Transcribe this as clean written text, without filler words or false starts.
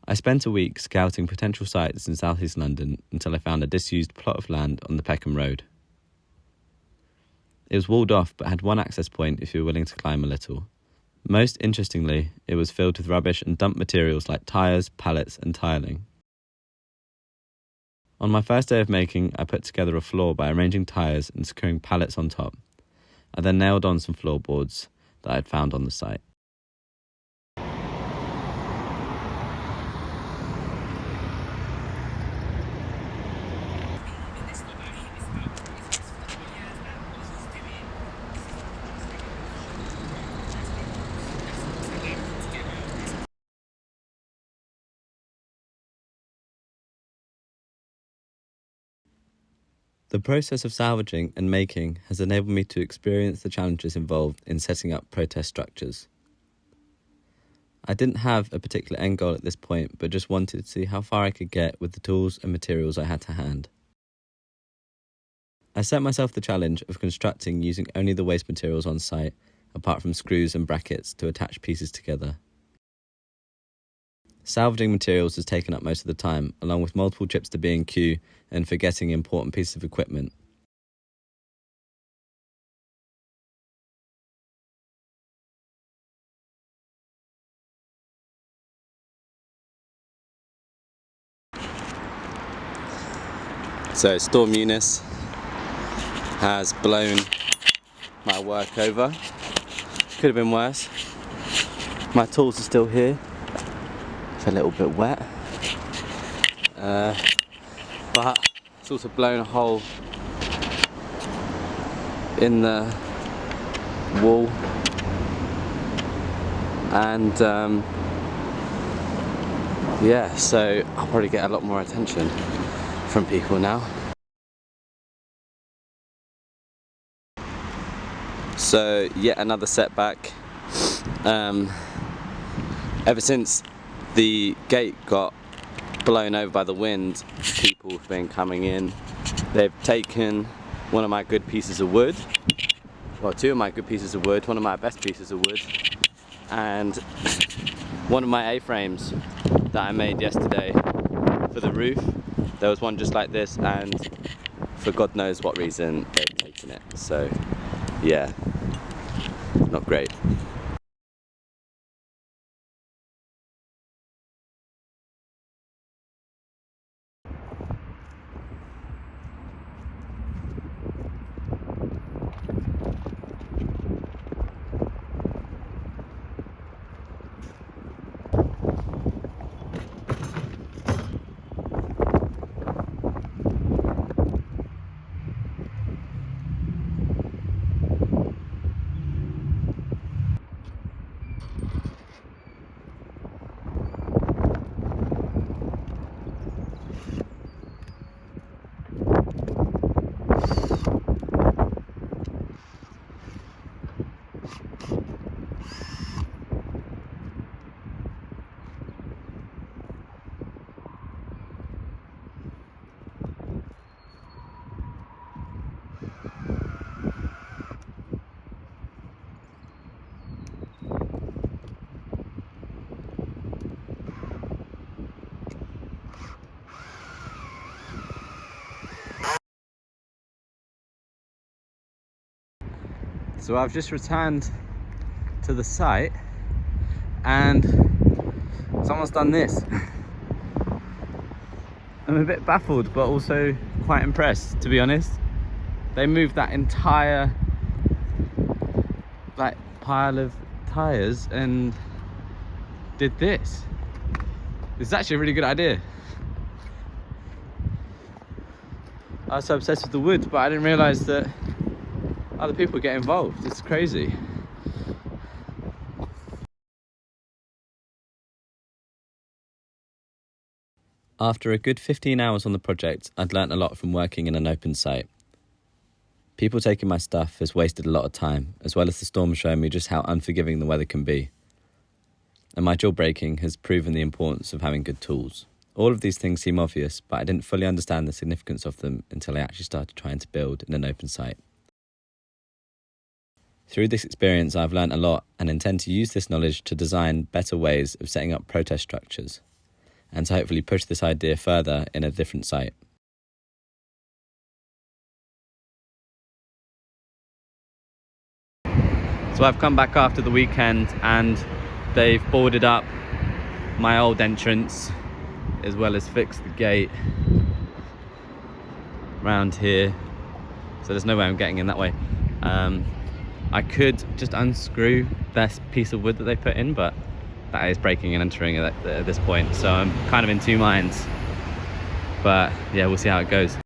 I spent a week scouting potential sites in South East London until I found a disused plot of land on the Peckham Road. It was walled off but had one access point if you were willing to climb a little. Most interestingly, it was filled with rubbish and dumped materials like tyres, pallets and tiling. On my first day of making, I put together a floor by arranging tyres and securing pallets on top. I then nailed on some floorboards that I had found on the site. The process of salvaging and making has enabled me to experience the challenges involved in setting up protest structures. I didn't have a particular end goal at this point, but just wanted to see how far I could get with the tools and materials I had to hand. I set myself the challenge of constructing using only the waste materials on site, apart from screws and brackets to attach pieces together. Salvaging materials has taken up most of the time, along with multiple trips to B&Q and forgetting important pieces of equipment. So Storm Eunice has blown my work over. Could have been worse. My tools are still here. It's a little bit wet. But it's also blown a hole in the wall. And yeah, so I'll probably get a lot more attention from people now. So yet another setback. Ever since the gate got blown over by the wind, people have been coming in. They've taken one of my good pieces of wood, well, two of my good pieces of wood, one of my best pieces of wood, and one of my A-frames that I made yesterday for the roof. There was one just like this, and for God knows what reason they've taken it. So yeah, not great. So I've just returned to the site and someone's done this. I'm a bit baffled but also quite impressed, to be honest. They moved that entire pile of tyres and did this. It's actually a really good idea. I was so obsessed with the wood, but I didn't realise that other people get involved. It's crazy. After a good 15 hours on the project, I'd learnt a lot from working in an open site. People taking my stuff has wasted a lot of time, as well as the storm showing me just how unforgiving the weather can be. And my jaw breaking has proven the importance of having good tools. All of these things seem obvious, but I didn't fully understand the significance of them until I actually started trying to build in an open site. Through this experience, I've learnt a lot and intend to use this knowledge to design better ways of setting up protest structures. and to hopefully push this idea further in a different site. So I've come back after the weekend and they've boarded up my old entrance as well as fixed the gate around here, so there's no way I'm getting in that way. I could just unscrew this piece of wood that they put in, but that is breaking and entering at this point, so I'm kind of in two minds. But yeah, we'll see how it goes.